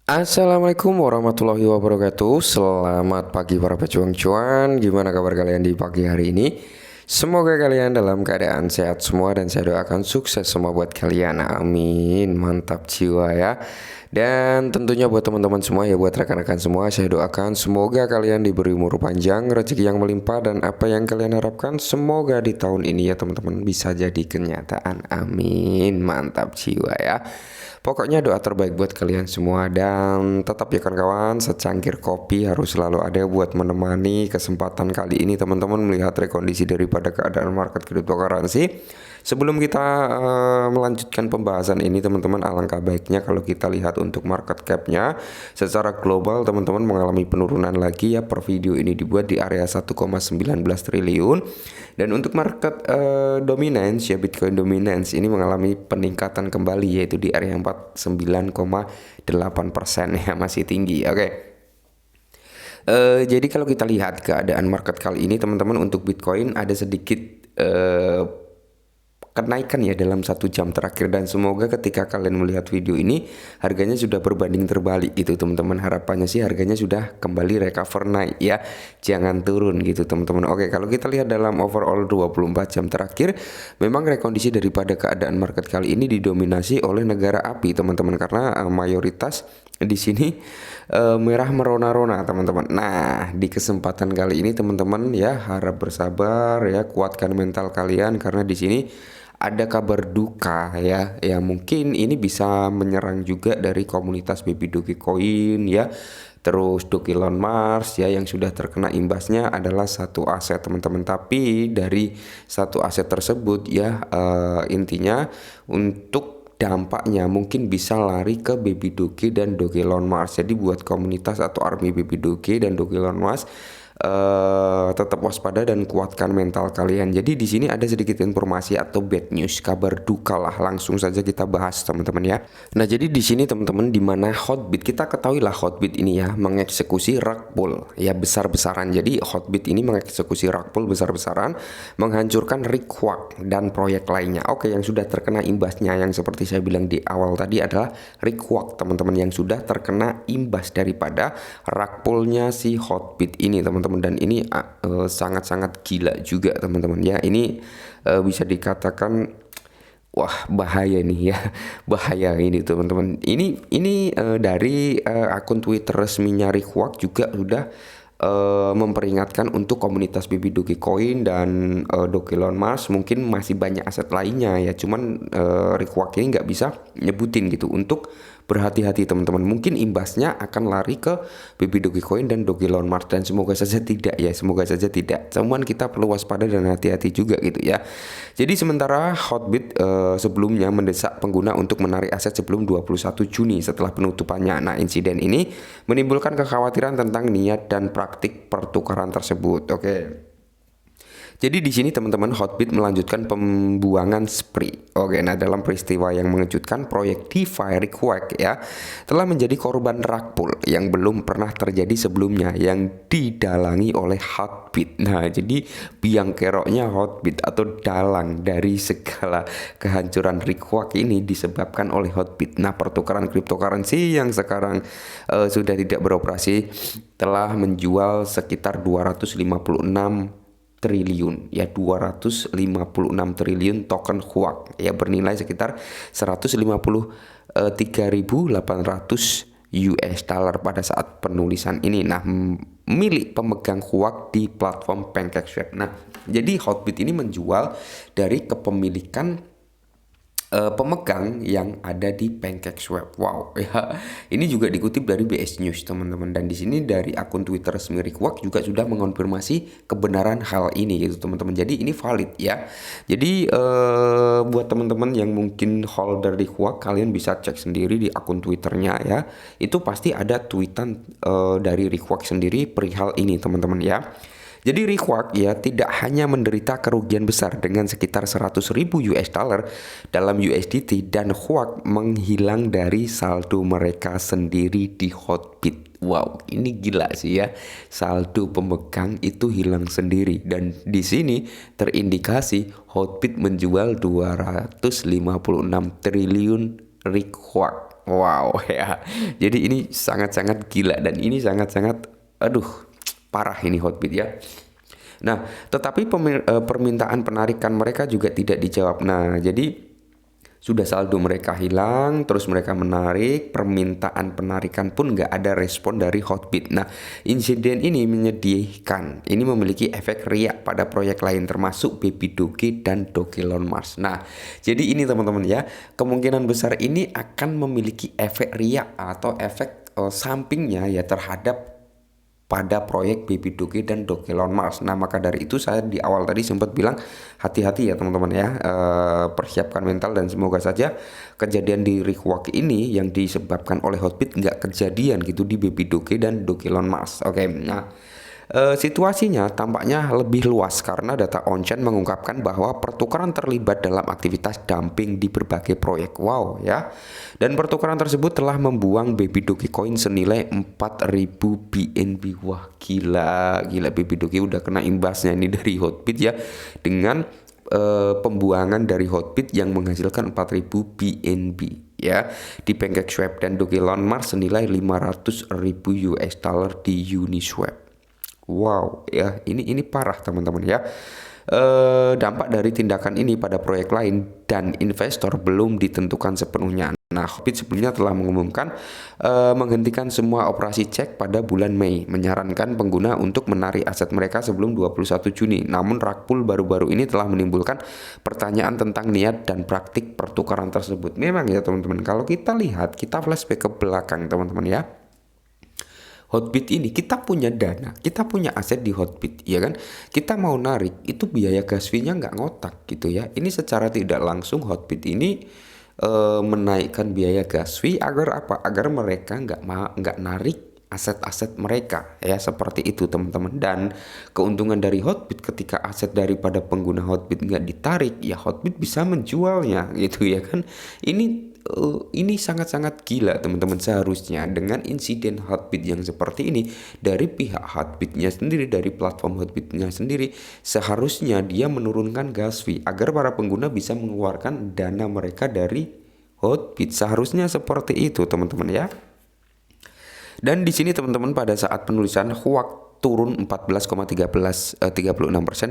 Assalamualaikum warahmatullahi wabarakatuh. Selamat pagi para pejuang cuan. Gimana kabar kalian di pagi hari ini? Semoga kalian dalam keadaan sehat semua dan saya doakan sukses semua buat kalian. Amin. Mantap jiwa ya. Dan tentunya buat teman-teman semua ya, buat rekan-rekan semua, saya doakan semoga kalian diberi umur panjang, rezeki yang melimpah, dan apa yang kalian harapkan semoga di tahun ini ya teman-teman bisa jadi kenyataan. Amin. Mantap jiwa ya. Pokoknya doa terbaik buat kalian semua, dan tetap ya kawan-kawan, secangkir kopi harus selalu ada buat menemani kesempatan kali ini teman-teman melihat rekondisi daripada keadaan market cryptocurrency. Sebelum kita melanjutkan pembahasan ini teman-teman, alangkah baiknya kalau kita lihat untuk market capnya secara global teman-teman mengalami penurunan lagi ya. Per video ini dibuat di area 1,19 triliun, dan untuk market dominance ya, Bitcoin dominance ini mengalami peningkatan kembali yaitu di area 49,8% ya, masih tinggi. Oke. Jadi kalau kita lihat keadaan market kali ini teman-teman, untuk Bitcoin ada sedikit kenaikan ya dalam 1 jam terakhir, dan semoga ketika kalian melihat video ini harganya sudah berbanding terbalik gitu teman-teman. Harapannya sih harganya sudah kembali recover naik ya, jangan turun gitu teman-teman. Oke, kalau kita lihat dalam overall 24 jam terakhir, memang rekondisi daripada keadaan market kali ini didominasi oleh negara api teman-teman, karena mayoritas di sini merah merona-rona teman-teman. Nah, di kesempatan kali ini teman-teman ya, harap bersabar ya, kuatkan mental kalian karena di sini ada kabar duka ya, yang mungkin ini bisa menyerang juga dari komunitas Baby Dogecoin ya. Terus Elon Musk ya, yang sudah terkena imbasnya adalah satu aset teman-teman. Tapi dari satu aset tersebut ya, intinya untuk dampaknya mungkin bisa lari ke Baby Doge dan Elon Musk. Jadi buat komunitas atau army Baby Doge dan Elon Musk, tetap waspada dan kuatkan mental kalian. Jadi di sini ada sedikit informasi atau bad news, kabar duka lah. Langsung saja kita bahas teman-teman ya. Nah, jadi di sini teman-teman, di mana Hotbit, kita ketahui lah Hotbit ini ya mengeksekusi rug pull ya besar-besaran. Jadi Hotbit ini mengeksekusi rug pull besar-besaran, menghancurkan Rikwak dan proyek lainnya. Oke, yang sudah terkena imbasnya yang seperti saya bilang di awal tadi adalah Rikwak teman-teman, yang sudah terkena imbas daripada rug pullnya si Hotbit ini teman-teman. Dan ini sangat-sangat gila juga teman-teman ya. Ini bisa dikatakan wah bahaya nih ya. Bahaya ini teman-teman. Ini dari akun Twitter resminya Rikwak juga sudah memperingatkan untuk komunitas Baby Dogecoin dan Elon Musk. Mungkin masih banyak aset lainnya ya, cuman Rikwak ini nggak bisa nyebutin gitu, untuk berhati-hati teman-teman. Mungkin imbasnya akan lari ke Baby Dogecoin dan Elon Musk, dan semoga saja tidak ya, semoga saja tidak. Cuman kita perlu waspada dan hati-hati juga gitu ya. Jadi sementara Hotbit sebelumnya mendesak pengguna untuk menarik aset sebelum 21 Juni setelah penutupannya. Nah, insiden ini menimbulkan kekhawatiran tentang niat dan praktik pertukaran tersebut. Oke. Jadi di sini teman-teman, Hotbit melanjutkan pembuangan spree. Oke, nah dalam peristiwa yang mengejutkan, proyek DeFi Requack ya telah menjadi korban rug pull yang belum pernah terjadi sebelumnya, yang didalangi oleh Hotbit. Nah, jadi biang keroknya Hotbit atau dalang dari segala kehancuran Requack ini disebabkan oleh Hotbit. Nah, pertukaran cryptocurrency yang sekarang sudah tidak beroperasi telah menjual sekitar 256 triliun ya, 256 triliun token HUAC ya, bernilai sekitar 153.800 US dollar pada saat penulisan ini. Nah, milik pemegang HUAC di platform PancakeSwap. Nah, jadi Hotbit ini menjual dari kepemilikan pemegang yang ada di PancakeSwap. Wow ya, ini juga dikutip dari BS News teman-teman, dan di sini dari akun Twitter resmi Rikwak juga sudah mengonfirmasi kebenaran hal ini gitu teman-teman. Jadi ini valid ya. Jadi buat teman-teman yang mungkin holder Rikwak, kalian bisa cek sendiri di akun Twitternya ya. Itu pasti ada tweetan dari Rikwak sendiri perihal ini teman-teman ya. Jadi Rikwak ya tidak hanya menderita kerugian besar dengan sekitar 100.000 US dollar dalam USDT, dan Huak menghilang dari saldo mereka sendiri di Hotbit. Wow, ini gila sih ya. Saldo pemegang itu hilang sendiri, dan di sini terindikasi Hotbit menjual 256 triliun Rikwak. Wow ya. Jadi ini sangat-sangat gila dan ini sangat-sangat aduh parah ini Hotbit ya. Nah, tetapi permintaan penarikan mereka juga tidak dijawab. Nah, jadi sudah saldo mereka hilang, terus mereka menarik, permintaan penarikan pun nggak ada respon dari Hotbit. Nah, insiden ini menyedihkan. Ini memiliki efek riak pada proyek lain termasuk Baby Doge dan Doge Elon Mars. Nah, jadi ini teman-teman ya, kemungkinan besar ini akan memiliki efek riak atau efek sampingnya ya terhadap pada proyek Baby Doge dan Doge Elon Mars. Nah, maka dari itu saya di awal tadi sempat bilang hati-hati ya teman-teman ya, persiapkan mental dan semoga saja kejadian di Rikwak ini yang disebabkan oleh Hotbit nggak kejadian gitu di Baby Doge dan Doge Elon Mars. Oke, nah situasinya tampaknya lebih luas karena data on-chain mengungkapkan bahwa pertukaran terlibat dalam aktivitas dumping di berbagai proyek. Wow ya. Dan pertukaran tersebut telah membuang Baby Doge Coin senilai 4.000 BNB. Wah, gila, gila Baby Doge udah kena imbasnya ini dari Hotbit ya. Dengan pembuangan dari Hotbit yang menghasilkan 4.000 BNB ya di PancakeSwap dan Doge Elon Mars senilai 500.000 US dollar di Uniswap. Wow ya, ini parah teman-teman ya. Dampak dari tindakan ini pada proyek lain dan investor belum ditentukan sepenuhnya. Nah, Hotbit sebelumnya telah mengumumkan menghentikan semua operasi cek pada bulan Mei, menyarankan pengguna untuk menarik aset mereka sebelum 21 Juni. Namun rug pull baru-baru ini telah menimbulkan pertanyaan tentang niat dan praktik pertukaran tersebut. Memang ya teman-teman, kalau kita lihat, kita flashback ke belakang teman-teman ya. Hotbit ini kita punya dana, kita punya aset di Hotbit, ya kan? Kita mau narik, itu biaya gas fee-nya nggak ngotak gitu ya. Ini secara tidak langsung Hotbit ini menaikkan biaya gas fee agar apa? Agar mereka nggak narik aset-aset mereka ya seperti itu teman-teman. Dan keuntungan dari Hotbit ketika aset daripada pengguna Hotbit nggak ditarik, ya Hotbit bisa menjualnya gitu ya kan. Ini sangat-sangat gila teman-teman. Seharusnya dengan insiden Hotbit yang seperti ini dari pihak Hotbitnya sendiri, dari platform Hotbitnya sendiri, seharusnya dia menurunkan gas fee agar para pengguna bisa mengeluarkan dana mereka dari Hotbit. Seharusnya seperti itu teman-teman ya. Dan di sini teman-teman pada saat penulisan Huak turun 14,36%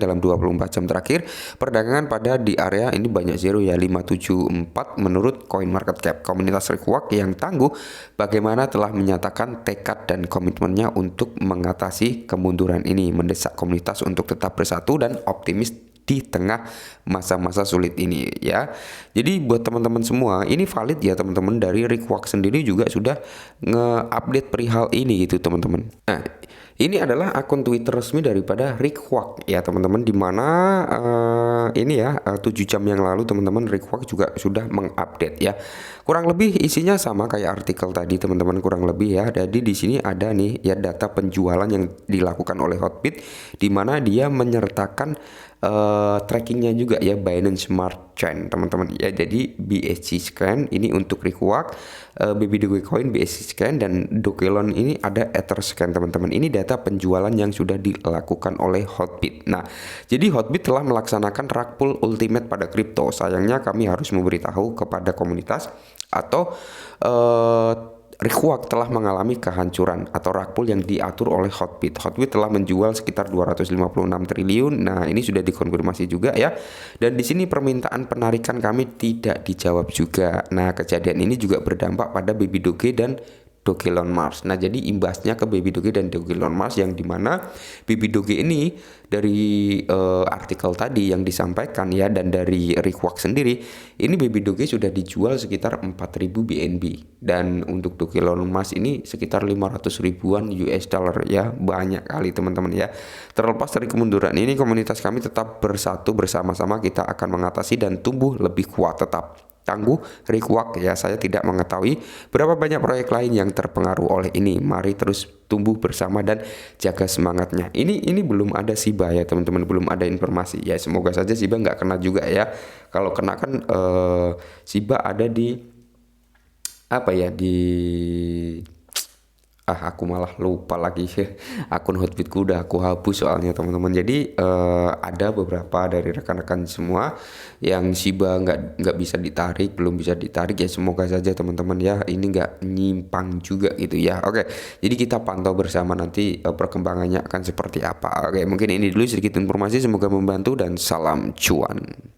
dalam 24 jam terakhir. Perdagangan pada di area ini banyak zero ya, 574 menurut CoinMarketCap. Komunitas Rikwak yang tangguh bagaimana telah menyatakan tekad dan komitmennya untuk mengatasi kemunduran ini, mendesak komunitas untuk tetap bersatu dan optimis di tengah masa-masa sulit ini ya. Jadi buat teman-teman semua ini valid ya teman-teman, dari Rikwak sendiri juga sudah nge-update perihal ini gitu teman-teman. Nah, ini adalah akun Twitter resmi daripada Rikwak ya teman-teman, dimana ini ya 7 jam yang lalu teman-teman Rikwak juga sudah mengupdate ya. Kurang lebih isinya sama kayak artikel tadi teman-teman, kurang lebih ya. Jadi di sini ada nih ya data penjualan yang dilakukan oleh Hotbit, dimana dia menyertakan trackingnya juga ya, Binance Smart Chain teman-teman ya. Jadi BSC Scan ini untuk Rikwak, Baby Doge Coin BSC Scan, dan Dogelon ini ada Ether Scan teman-teman. Ini data penjualan yang sudah dilakukan oleh Hotbit. Nah, jadi Hotbit telah melaksanakan rug pull ultimate pada kripto. Sayangnya kami harus memberitahu kepada komunitas atau Rikwak telah mengalami kehancuran atau rug pull yang diatur oleh Hotbit. Hotbit telah menjual sekitar 256 triliun. Nah, ini sudah dikonfirmasi juga ya. Dan di sini permintaan penarikan kami tidak dijawab juga. Nah, kejadian ini juga berdampak pada Baby Doge dan Doge Elon Mars. Nah, jadi imbasnya ke Baby Doge dan Doge Elon Mars, yang dimana Baby Doge ini dari artikel tadi yang disampaikan ya, dan dari Rikwak sendiri, ini Baby Doge sudah dijual sekitar 4.000 BNB, dan untuk Doge Elon Mars ini sekitar 500 ribuan US dollar ya. Banyak kali teman-teman ya. Terlepas dari kemunduran ini, komunitas kami tetap bersatu bersama-sama. Kita akan mengatasi dan tumbuh lebih kuat. Tetap tangguh Rikwak ya. Saya tidak mengetahui berapa banyak proyek lain yang terpengaruh oleh ini. Mari terus tumbuh bersama dan jaga semangatnya. Ini belum ada Shiba ya teman-teman, belum ada informasi ya. Semoga saja Shiba nggak kena juga ya. Kalau kena kan Shiba ada di apa ya, di Aku malah lupa lagi. Akun Hotbitku udah aku hapus soalnya teman-teman. Jadi ada beberapa dari rekan-rekan semua yang Shiba nggak bisa ditarik, belum bisa ditarik ya. Semoga saja teman-teman ya ini nggak nyimpang juga gitu ya. Oke, jadi kita pantau bersama nanti perkembangannya akan seperti apa. Oke, mungkin ini dulu sedikit informasi. Semoga membantu dan salam cuan.